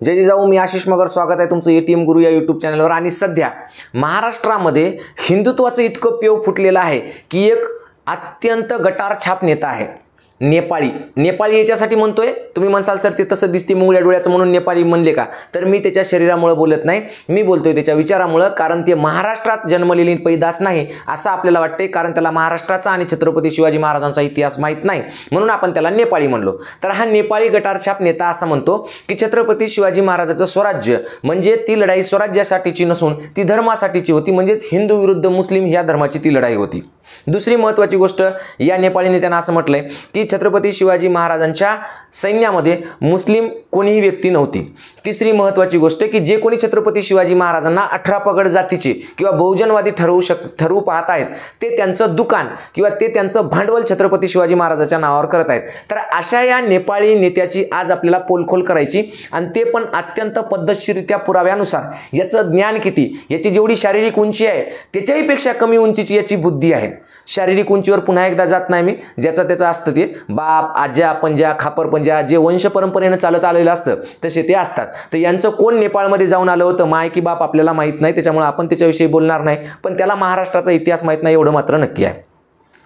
जय जिजाऊ, मी आशिष मगर, स्वागत आहे तुमचं एटीएम गुरु या यूट्यूब चॅनलवर। आणि सध्या महाराष्ट्रामध्ये हिंदुत्वाचं इतकं पेव फुटलेलं आहे की एक अत्यंत गटार छाप नेता आहे नेपाळी याच्यासाठी म्हणतोय। तुम्ही म्हणसाल सर ते तसं दिसते मुंगळ्या डोळ्याचं म्हणून नेपाळी म्हणले का? तर मी त्याच्या शरीरामुळे बोलत नाही, मी बोलतोय त्याच्या विचारामुळे। कारण ते महाराष्ट्रात जन्मलेली पैदास नाही असं आपल्याला वाटते, कारण त्याला महाराष्ट्राचा आणि छत्रपती शिवाजी महाराजांचा इतिहास माहित नाही म्हणून आपण त्याला नेपाळी म्हणलो। तर हा नेपाळी गटार छाप नेता असं म्हणतो की छत्रपती शिवाजी महाराजांचं स्वराज्य म्हणजे ती लढाई स्वराज्यासाठीची नसून ती धर्मासाठीची होती, म्हणजेच हिंदू विरुद्ध मुस्लिम या धर्माची ती लढाई होती। दुसरी महत्त्वाची गोष्ट, या नेपाळी नेत्यानं असं म्हटलंय की छत्रपती शिवाजी महाराजांच्या सैन्यामध्ये मुस्लिम कोणीही व्यक्ती नव्हती। तिसरी महत्त्वाची गोष्ट की जे कोणी छत्रपती शिवाजी महाराजांना 18 पगड जातीचे किंवा बहुजनवादी ठरवू पाहत आहेत ते त्यांचं दुकान किंवा ते त्यांचं भांडवल छत्रपती शिवाजी महाराजांच्या नावावर करत आहेत। तर अशा या नेपाळी नेत्याची आज आपल्याला पोलखोल करायची, आणि ते पण अत्यंत पद्धतशीररित्या पुराव्यानुसार। याचं ज्ञान किती, याची जेवढी शारीरिक उंची आहे त्याच्याही पेक्षा कमी उंचीची याची बुद्धी आहे। शारीरिक उंचीवर पुन्हा एकदा जात नाही मी, ज्याचं त्याचं असतं ते बाप आज्या पंजा खापर पंजा जे वंश परंपरेने चालत आलेलं असतं तसे ते असतात। तर यांचं कोण नेपाळमध्ये जाऊन आलं होतं माय की बाप आपल्याला माहित नाही, त्याच्यामुळे आपण त्याच्याविषयी बोलणार नाही, पण त्याला महाराष्ट्राचा इतिहास माहित नाही एवढं मात्र नक्की आहे।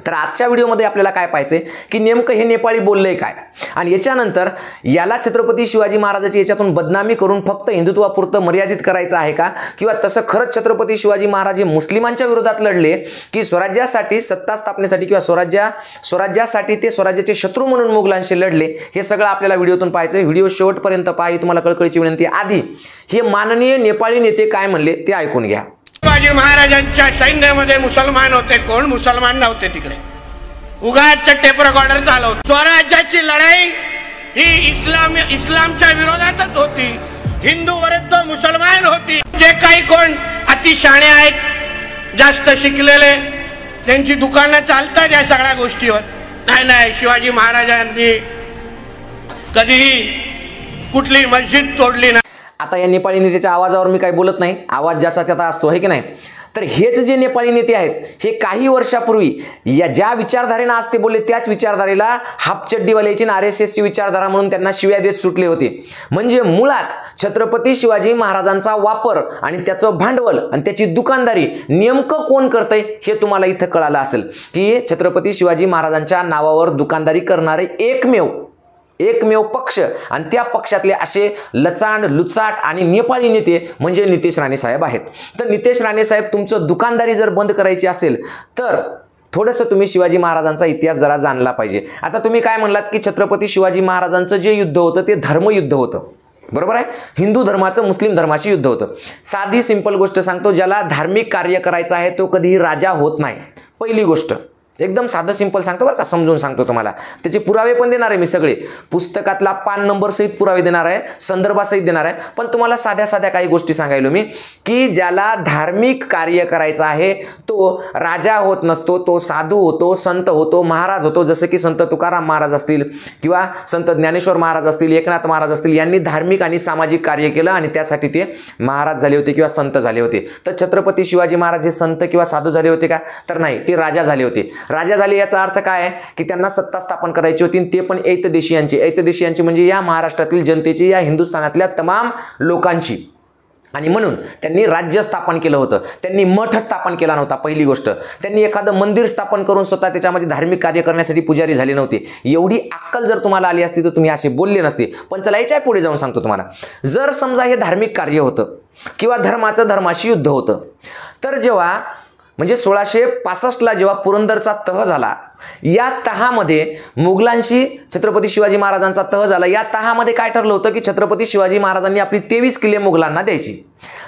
तर आजच्या व्हिडिओमध्ये आपल्याला काय पाहायचंय की नेमकं हे नेपाळी बोललंय काय, आणि याच्यानंतर याला छत्रपती शिवाजी महाराजांची याच्यातून बदनामी करून फक्त हिंदुत्वापुरतं मर्यादित करायचं आहे का, किंवा तसं खरंच छत्रपती शिवाजी महाराज हे मुस्लिमांच्या विरोधात लढले की स्वराज्यासाठी, सत्ता स्थापनेसाठी किंवा स्वराज्यासाठी ते स्वराज्याचे शत्रू म्हणून मुघलांशी लढले? हे सगळं आपल्याला व्हिडिओतून पाहायचं। व्हिडिओ शेवटपर्यंत पहा, ही तुम्हाला कळकळीची विनंती। आधी हे माननीय नेपाळी नेते काय म्हणले ते ऐकून घ्या। शिवाजी महाराजांच्या सैन्यामध्ये मुसलमान होते, कोण मुसलमान नव्हते तिकडे, उगाच टेप रेकॉर्डर झालं। स्वराज्याची लढाई ही इस्लामच्या विरोधातच होती, हिंदू विरुद्ध मुसलमान होती। जे काही कोण अतिशाणे आहेत, जास्त शिकलेले, त्यांची दुकानं चालतात या सगळ्या गोष्टीवर। नाही, शिवाजी महाराजांनी कधीही कुठली मस्जिद तोडली नाही। आता या नेपाळी नेत्याच्या आवाजावर मी काही बोलत नाही, आवाज ज्याचा त्याचा असतो आहे की नाही। तर हेच जे नेपाळी नेते आहेत हे काही वर्षापूर्वी या ज्या विचारधारेने आज ते बोलले त्याच विचारधारेला हापचड्डीवाल्याची RSSची विचारधारा म्हणून त्यांना शिव्या देत सुटले होते। म्हणजे मुळात छत्रपती शिवाजी महाराजांचा वापर आणि त्याचं भांडवल आणि त्याची दुकानदारी नेमकं कोण करतंय हे तुम्हाला इथं कळालं असेल की छत्रपती शिवाजी महाराजांच्या नावावर दुकानदारी करणारे एकमेव पक्ष, आणि त्या पक्षातले असे लचांड लुचाट आणि नेपाळी नेते म्हणजे नितेश राणे साहेब आहेत। तर नितेश राणे साहेब, तुमचं दुकानदारी जर बंद करायची असेल तर थोडंसं तुम्ही शिवाजी महाराजांचा इतिहास जरा जाणला पाहिजे। आता तुम्ही काय म्हणलात की छत्रपती शिवाजी महाराजांचं जे युद्ध होतं ते धर्मयुद्ध होतं, बरोबर आहे, हिंदू धर्माचं मुस्लिम धर्माशी युद्ध होतं। साधी सिंपल गोष्ट सांगतो, ज्याला धार्मिक कार्य करायचं आहे तो कधीही राजा होत नाही। पहिली गोष्ट एकदम साधं सिंपल सांगतो बरं का, समजून सांगतो तुम्हाला, त्याचे पुरावे पण देणार आहे मी सगळे, पुस्तकातला पान नंबर सहित पुरावे देणार आहे, संदर्भासहित देणार आहे। पण तुम्हाला साध्या काही गोष्टी सांगायलो मी की ज्याला धार्मिक कार्य करायचं आहे तो राजा होत नसतो, तो साधू होतो, संत होतो, महाराज होतो। जसं की संत तुकाराम महाराज असतील किंवा संत ज्ञानेश्वर महाराज असतील, एकनाथ महाराज असतील, यांनी धार्मिक आणि सामाजिक कार्य केलं आणि त्यासाठी ते महाराज झाले होते किंवा संत झाले होते। तर छत्रपती शिवाजी महाराज हे संत किंवा साधू झाले होते का? तर नाही, ते राजा झाले होते। राजा झाले याचा अर्थ काय आहे की त्यांना सत्ता स्थापन करायची होती, ते पण ऐतदेशीयांची म्हणजे या महाराष्ट्रातील जनतेची, या हिंदुस्थानातल्या तमाम लोकांची। आणि म्हणून त्यांनी राज्य स्थापन केलं होतं, त्यांनी मठ स्थापन केला नव्हता। पहिली गोष्ट, त्यांनी एखादं मंदिर स्थापन करून स्वतः त्याच्यामध्ये धार्मिक कार्य करण्यासाठी पुजारी झाले नव्हते। एवढी अक्कल जर तुम्हाला आली असती तर तुम्ही असे बोलले नसते। पण चला याच्या पुढे जाऊन सांगतो तुम्हाला, जर समजा हे धार्मिक कार्य होतं किंवा धर्माचं धर्माशी युद्ध होतं, तर जेव्हा म्हणजे 1665ला जेव्हा पुरंदरचा तह झाला, या तहामध्ये मुघलांशी छत्रपती शिवाजी महाराजांचा तह झाला। या तहामध्ये काय ठरलं होतं की छत्रपती शिवाजी महाराजांनी आपली 23 किल्ले मुघलांना द्यायची।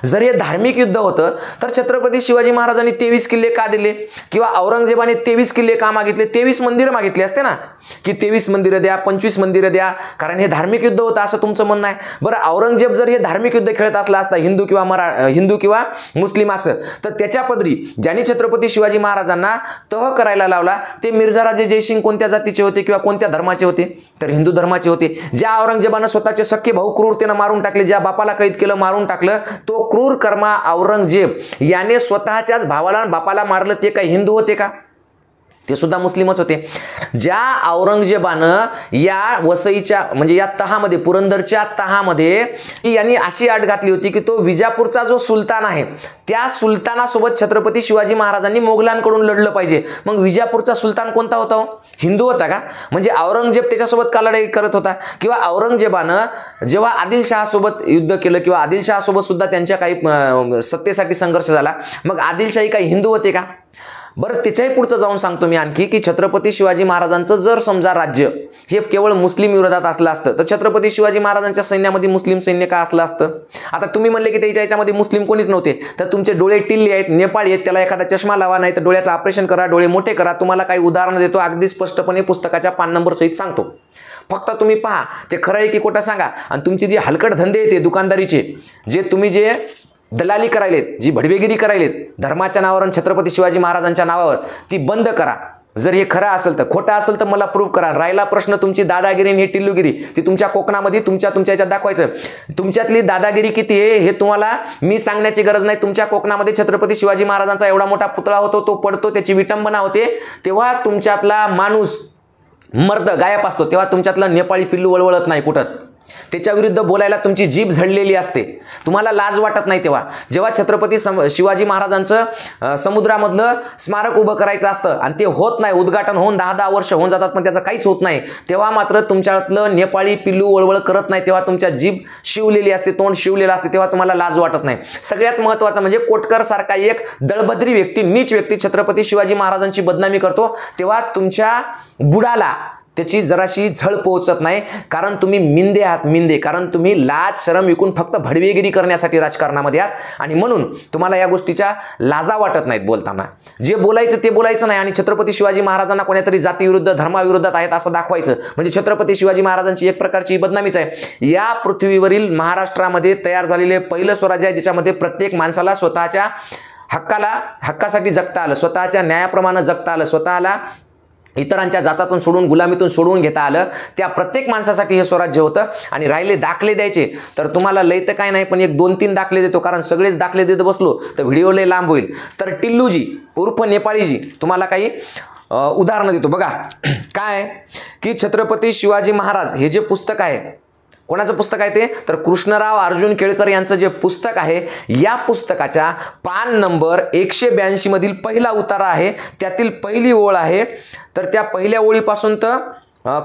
जर हे धार्मिक युद्ध होतं तर छत्रपती शिवाजी महाराजांनी 23 किल्ले का दिले, किंवा औरंगजेबाने 23 किल्ले का मागितले? 23 मंदिरं मागितली असते ना, की 23 मंदिरं द्या, 25 मंदिरं द्या, कारण हे धार्मिक युद्ध होतं असं तुमचं म्हणणं आहे। बरं, औरंगजेब जर हे धार्मिक युद्ध खेळत असला असता, हिंदू किंवा मुस्लिम असं, तर त्याच्या पदरी ज्यांनी छत्रपती शिवाजी महाराजांना तह करायला लावला ते मिर्झा राजे जयसिंग कोणत्या जातीचे होते किंवा कोणत्या धर्माचे होते? तर हिंदू धर्माचे होते। ज्या औरंगजेबानं स्वतःचे सख्खे भाऊ क्रूरतेने मारून टाकले, ज्या बापाला कैद केलं, मारून टाकलं, तो क्रूर कर्मा औरंगजेब याने स्वतःच्याच भावाला बापाला मारलं, ते काही हिंदू होते का? ते सुद्धा मुस्लिमच होते. ज्या औरंगजेबानं या वसईच्या म्हणजे या तहामध्ये, पुरंदरच्या तहामध्ये यांनी अशी अट घातली होती की तो विजापूरचा जो सुलतान आहे त्या सुलतानासोबत छत्रपती शिवाजी महाराजांनी मोगलांकडून लढलं पाहिजे. मग विजापूरचा सुलतान कोणता होता? हिंदू होता का? म्हणजे औरंगजेब त्याच्यासोबत का लढाई करत होता? किंवा औरंगजेबानं जेव्हा आदिलशहासोबत युद्ध केलं किंवा आदिलशहासोबत सुद्धा त्यांच्या काही सत्तेसाठी संघर्ष झाला, मग आदिलशाही काही हिंदू होते का? बरं, त्याच्याही पुढचं जाऊन सांगतो मी आणखी की छत्रपती शिवाजी महाराजांचं जर समजा राज्य हे केवळ मुस्लिम विरोधात असलं असतं तर छत्रपती शिवाजी महाराजांच्या सैन्यामध्ये मुस्लिम सैन्य का असलं असतं? आता तुम्ही म्हणले की त्याच्या याच्यामध्ये मुस्लिम कोणीच नव्हते, तर तुमचे डोळे टिल्ले आहेत, नेपाळी आहेत, त्याला एखादा चष्मा लावा, नाही तर डोळ्याचं ऑपरेशन करा, डोळे मोठे करा. तुम्हाला काही उदाहरणं देतो, अगदी स्पष्टपणे पुस्तकाच्या पान नंबर सहित सांगतो. फक्त तुम्ही पहा ते खरं आहे की खोटं सांगा. आणि तुमची जी हलकट धंदे आहेत ते दुकानदारीचे, जे तुम्ही जे दलाली करायलेत, जी भडवेगिरी करायलेत धर्माच्या नावावर आणि छत्रपती शिवाजी महाराजांच्या नावावर, ती बंद करा. जर हे खरं असेल तर, खोटं असेल तर मला प्रूव्ह करा. राहिला प्रश्न तुमची दादागिरी आणि टिल्लुगिरी, ती तुमच्या कोकणामध्ये तुमच्या याच्यात दाखवायचं. तुमच्यातली दादागिरी किती आहे हे तुम्हाला मी सांगण्याची गरज नाही. तुमच्या कोकणामध्ये छत्रपती शिवाजी महाराजांचा एवढा मोठा पुतळा होतो, तो पडतो, त्याची विटंबना होते, तेव्हा तुमच्यातला माणूस मर्द गायब असतो, तेव्हा तुमच्यातलं नेपाळी पिल्लू वळवळत नाही कुठंच. त्याच्या विरुद्ध बोलायला तुमची जीभ झडलेली असते, तुम्हाला लाज वाटत नाही. तेव्हा जेव्हा छत्रपती शिवाजी महाराजांचं समुद्रामधलं स्मारक उभं करायचं असतं आणि ते होत नाही, उद्घाटन होऊन 10-10 वर्ष होऊन जातात पण त्याचं काहीच होत नाही, तेव्हा मात्र तुमच्यातलं नेपाळी पिल्लू वळवळ करत नाही, तेव्हा तुमच्या जीभ शिवलेली असते, तोंड शिवलेलं असते, तेव्हा तुम्हाला लाज वाटत नाही. सगळ्यात महत्त्वाचं म्हणजे कोटकर सारखा एक दळभद्री व्यक्ती, नीच व्यक्ती छत्रपती शिवाजी महाराजांची बदनामी करतो, तेव्हा तुमच्या बुडाला त्याची जराशी झळ पोहोचत नाही. कारण तुम्ही मिंदे आहात, मिंदे. कारण तुम्ही लाज शरम विकून फक्त भडवेगिरी करण्यासाठी राजकारणामध्ये आहात आणि म्हणून तुम्हाला या गोष्टीच्या लाजा वाटत नाहीत बोलताना. जे बोलायचं ते बोलायचं नाही आणि छत्रपती शिवाजी महाराजांना कोणत्यातरी जातीविरुद्ध धर्माविरोधात आहेत असं दाखवायचं म्हणजे छत्रपती शिवाजी महाराजांची एक प्रकारची बदनामीच आहे. या पृथ्वीवरील महाराष्ट्रामध्ये तयार झालेले पहिलं स्वराज्य आहे ज्याच्यामध्ये प्रत्येक माणसाला स्वतःच्या हक्कासाठी जगता आलं, स्वतःच्या न्यायाप्रमाणे जगता आलं, स्वतःला इतरांच्या जातातून सोडून, गुलामीतून सोडून घेता आलं. त्या प्रत्येक माणसासाठी हे स्वराज्य होतं. आणि राहिले दाखले द्यायचे तर तुम्हाला लय तर काय नाही पण एक 2-3 दाखले देतो, कारण सगळेच दाखले देत बसलो तर व्हिडिओ लय लांब होईल. तर टिल्लूजी उर्फ नेपाळीजी तुम्हाला काही उदाहरणं देतो. बघा काय की छत्रपती शिवाजी महाराज हे जे पुस्तक आहे, कोणाचं पुस्तक आहे ते? तर कृष्णराव अर्जुन केळकर यांचं जे पुस्तक आहे, या पुस्तकाच्या पान नंबर 182 मधील पहिला उतारा आहे, त्यातील पहिली ओळ आहे. तर त्या पहिल्या ओळीपासून तर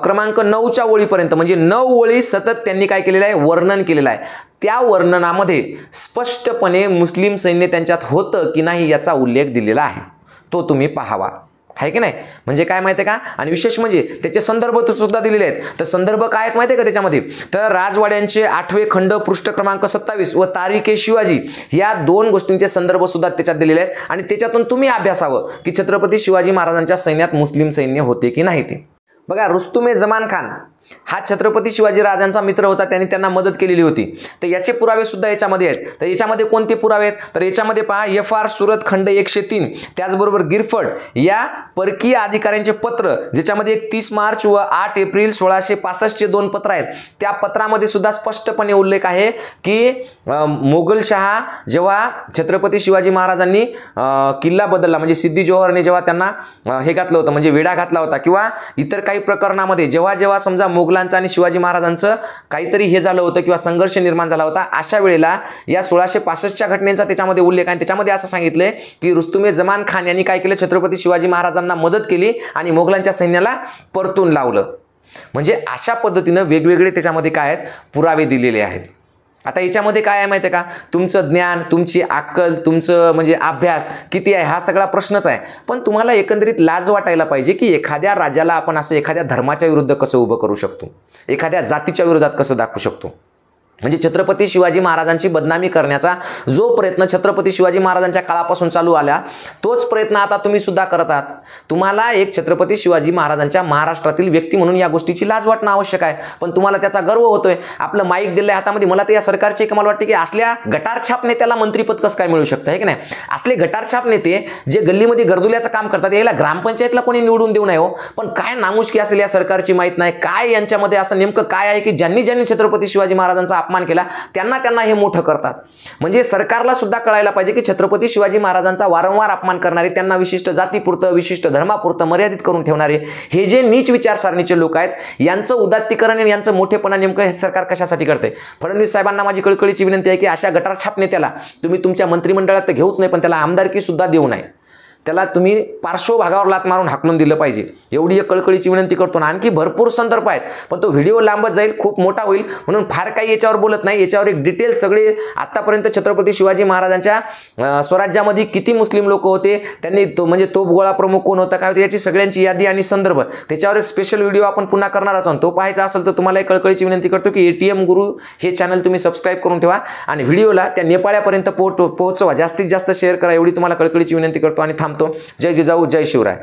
क्रमांक 9च्या ओळीपर्यंत म्हणजे 9 ओळी सतत त्यांनी काय केलेलं आहे? वर्णन केलेलं आहे. त्या वर्णनामध्ये स्पष्टपणे मुस्लिम सैन्य त्यांच्यात होतं की नाही याचा उल्लेख दिलेला आहे, तो तुम्ही पाहावा, आहे की नाही? म्हणजे काय माहिती आहे का? आणि विशेष म्हणजे त्याचे संदर्भ सुद्धा दिलेले आहेत. तर संदर्भ काय आहेत माहिती आहे का त्याच्यामध्ये? तर राजवाड्यांचे 8वे खंड पृष्ठ क्रमांक 27 व तारिके शिवाजी या 2 गोष्टींचे संदर्भ सुद्धा त्याच्यात दिलेले आहेत. आणि त्याच्यातून तुम्ही अभ्यासावं की छत्रपती शिवाजी महाराजांच्या सैन्यात मुस्लिम सैन्य होते की नाही ते. बघा, रुस्तुमे जमान खान हा छत्रपती शिवाजी राजांचा मित्र होता, त्यांनी त्यांना मदत केलेली होती. तर याचे पुरावे सुद्धा याच्यामध्ये आहेत. तर याच्यामध्ये कोणते पुरावे आहेत? तर याच्यामध्ये पहा, FR सुरत खंड 103, त्याचबरोबर गिरफड या परकीय अधिकाऱ्यांचे पत्र, ज्याच्यामध्ये एक 30 मार्च व 8 एप्रिल 1665 2 पत्र आहेत. त्या पत्रामध्ये सुद्धा स्पष्टपणे उल्लेख आहे की मोगलशहा जेव्हा छत्रपती शिवाजी महाराजांनी किल्ला बदलला म्हणजे सिद्धी जोहरने जेव्हा त्यांना हे घातलं होतं म्हणजे वेढा घातला होता, किंवा इतर काही प्रकरणामध्ये जेव्हा समजा मोगलांचं आणि शिवाजी महाराजांचं काहीतरी हे झालं होतं किंवा संघर्ष निर्माण झाला होता, अशा वेळेला या 1665च्या घटनेचा त्याच्यामध्ये उल्लेख आहे. त्याच्यामध्ये असं सांगितलंय की रुस्तुमे जमान खान यांनी काय केलं? छत्रपती शिवाजी महाराजांना मदत केली आणि मोगलांच्या सैन्याला परतून लावलं. म्हणजे अशा पद्धतीनं वेगवेगळे त्याच्यामध्ये काय आहेत? पुरावे दिलेले आहेत. आता याच्यामध्ये काय आहे माहिती आहे का? तुमचं ज्ञान, तुमची अक्कल, तुमचं म्हणजे अभ्यास किती आहे हा सगळा प्रश्नच आहे. पण तुम्हाला एकंदरीत लाज वाटायला पाहिजे की एखाद्या राजाला आपण असं एखाद्या धर्माच्या विरुद्ध कसं उभं करू शकतो, एखाद्या जातीच्या विरोधात कसं दाखवू शकतो. म्हणजे छत्रपती शिवाजी महाराजांची बदनामी करण्याचा जो प्रयत्न छत्रपती शिवाजी महाराजांच्या काळापासून चालू आला, तोच प्रयत्न आता तुम्ही सुद्धा करत आहात. तुम्हाला एक छत्रपती शिवाजी महाराजांच्या महाराष्ट्रातील व्यक्ती म्हणून या गोष्टीची लाज वाटणं आवश्यक आहे. पण तुम्हाला त्याचा गर्व होतोय. आपलं माईक दिलंय हातामध्ये. मला तर या सरकारचे कमाल वाटते की असल्या गटारछाप नेत्याला मंत्रीपद कसं काय मिळू शकतं, आहे की नाही? असले गटारछाप नेते जे गल्लीमध्ये गर्दुल्याचं काम करतात, याला ग्रामपंचायतला कोणी निवडून देऊ नये हो. पण काय नामुष्की असेल या सरकारची माहीत नाही. काय यांच्यामध्ये असं नेमकं काय आहे की ज्यांनी छत्रपती शिवाजी महाराजांचा अपमान केला त्यांना हे मोठं करतात. म्हणजे सरकारला सुद्धा कळायला पाहिजे की छत्रपती शिवाजी महाराजांचा वारंवार अपमान करणारे, त्यांना विशिष्ट जातीपुरतं विशिष्ट धर्मापुरतं मर्यादित करून ठेवणारे हे जे नीच विचारसरणीचे लोक आहेत, यांचं उदात्तीकरण आणि यांचं मोठेपणा नेमकं हे सरकार कशासाठी करते. फडणवीस साहेबांना माझी कळकळीची विनंती आहे की अशा गटारछाप नेत्याला तुम्ही तुमच्या मंत्रिमंडळात तर घेऊच नाही, पण त्याला आमदारकी सुद्धा देऊ नये. त्याला तुम्ही पार्श्वभागावर लात मारून हाकलून दिलं पाहिजे, एवढी एक कळकळीची विनंती करतो ना. आणखी भरपूर संदर्भ आहेत, पण तो व्हिडिओ लांबत जाईल, खूप मोठा होईल, म्हणून फार काही याच्यावर बोलत नाही. याच्यावर एक डिटेल सगळे आतापर्यंत छत्रपती शिवाजी महाराजांच्या स्वराज्यामध्ये किती मुस्लिम लोक होते, त्यांनी तो म्हणजे तोफगोळा प्रमुख कोण होता, काय होतं, याची सगळ्यांची यादी आणि संदर्भ त्याच्यावर एक स्पेशल व्हिडिओ आपण पुन्हा करणार आहोत. तो पाहायचा असेल तर तुम्हाला एक कळकळीची विनंती करतो की ATM गुरु हे चॅनल तुम्ही सबस्क्राईब करून ठेवा आणि व्हिडिओला त्या नेपाळ्यापर्यंत पोहोचवा, जास्तीत जास्त शेअर करा, एवढी तुम्हाला कळकळीची विनंती करतो आणि थांबतो. जय जिजाऊ, जय शिवराय.